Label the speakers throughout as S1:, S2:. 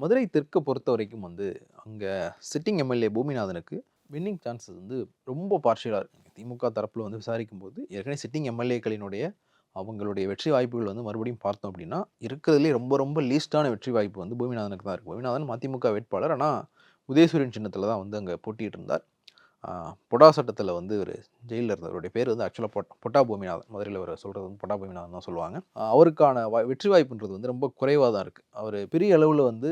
S1: மதுரை தெற்க பொறுத்தவரைக்கும் வந்து, அங்க சிட்டிங் எம்எல்ஏ பூமிநாதனுக்கு வின்னிங் சான்சஸ் வந்து ரொம்ப பார்ஷியலா இருக்குங்க. திமுக தரப்புல வந்து விசாரிக்கும்போது, ஏற்கனவே சிட்டிங் எம்எல்ஏக்களினுடைய அவங்களுடைய வெற்றி வாய்ப்புகள் வந்து மறுபடியும் பார்த்தோம் அப்படின்னா, இருக்கிறதுலயே ரொம்ப ரொம்ப லீஸ்ட்டான வெற்றி வாய்ப்பு வந்து பூமிநாதனுக்கு தான் இருக்கு. பூமிநாதன் மதிமுக வேட்பாளர். ஆனா, உதயசூரியன் சின்னத்தில தான் வந்து அங்க போட்டியிட்டு இருந்தார். ஆ பொடா சட்டத்தில வந்து இவரு ஜெயில்ல இருந்தார். அவருடைய பேர் வந்து ஆக்சுவலா பொட்டா பூமிநாதன். மதுரையில அவர சொல்றது வந்து பொட்டா பூமிநாதன் தான் சொல்லுவாங்க. அவருக்கான வெற்றி வாய்ப்புன்றது வந்து ரொம்ப குறைவா தான் இருக்கு. அவரு பெரிய அளவுல வந்து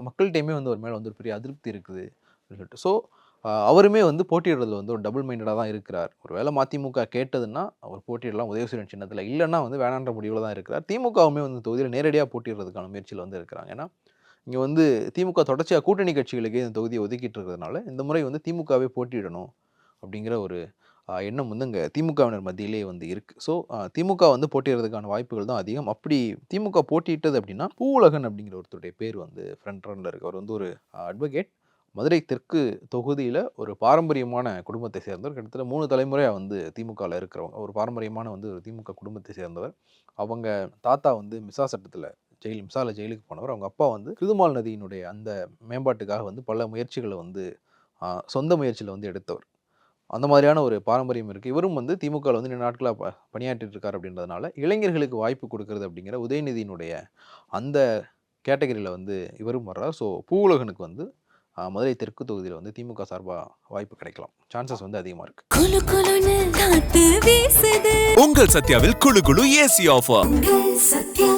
S1: மக்கள்ட்டயுமே வந்து அவர் மேல வந்து ஒரு பெரிய அதிருப்தி இருக்குது அப்படின்னு சொல்லிட்டு. ஸோ அவருமே வந்து போட்டியிடுறதுல வந்து ஒரு டபுள் மைண்டடா தான் இருக்கிறார். ஒரு வேள மதிமுக கேட்டதுன்னா, அவர் போட்டியிடலாம் உதயசூரியன் சின்னத்தில. இல்லன்னா வந்து வேணான்ற முடிவுல தான் இருக்கிறார். திமுகவுமே வந்து இந்த தொகுதியில நேரடியா போட்டியிடுறதுக்கான முயற்சியில வந்து இருக்கிறாங்க. ஏன்னா இங்க வந்து திமுக தொடர்ச்சியா கூட்டணி கட்சிகளுக்கே இந்த தொகுதிய ஒதுக்கிட்டு இருக்கிறதுனால, இந்த முறை வந்து திமுகவே போட்டியிடணும் அப்படிங்கிற ஒரு எண்ணம் வந்து அங்க திமுகவினர் மத்தியிலேயே வந்து இருக்கு. ஸோ திமுக வந்து போட்டியிடுறதுக்கான வாய்ப்புகள் தான் அதிகம். அப்படி திமுக போட்டியிட்டது அப்படின்னா, பூவுலகன் அப்படிங்கிற ஒருத்தருடைய பேர் வந்து ஃப்ரண்ட் ரன்ல இருக்கு. அவர் வந்து ஒரு அட்வொகேட். மதுரை தெற்கு தொகுதியில ஒரு பாரம்பரியமான குடும்பத்தை சேர்ந்தவர். கிட்டத்தட்ட 3 தலைமுறையா வந்து திமுகல இருக்கிறவங்க. ஒரு பாரம்பரியமான வந்து ஒரு திமுக குடும்பத்தை சேர்ந்தவர். அவங்க தாத்தா வந்து மிசா சட்டத்தில மிசால ஜெயிலுக்கு போனவர். அவங்க அப்பா வந்து கிருதுமால் நதியினுடைய அந்த மேம்பாட்டுக்காக வந்து பல முயற்சிகள வந்து சொந்த முயற்சியில வந்து எடுத்தவர். அந்த மாதிரியான ஒரு பாரம்பரியம் இருக்கு. இவரும் வந்து திமுகல வந்து நீண்ட நாட்களா பணியாற்றிட்டு இருக்காரு அப்படின்றதுனால, இளைஞர்களுக்கு வாய்ப்பு குடுக்குறது அப்படிங்கிற உதயநிதியினுடைய அந்த கேட்டகரியில வந்து இவரும் வர்றார். ஸோ பூவுலகனுக்கு வந்து மதுரை தெற்கு தொகுதியில வந்து திமுக சார்பா வாய்ப்பு கிடைக்கலாம். சான்சஸ் வந்து அதிகமா இருக்கு.
S2: குளு குளுன்னு காத்து வீசுது.
S3: உங்கள் சத்யாவில் குளு குளு ஏசி ஆஃபர்.
S2: உங்கள் சத்யா.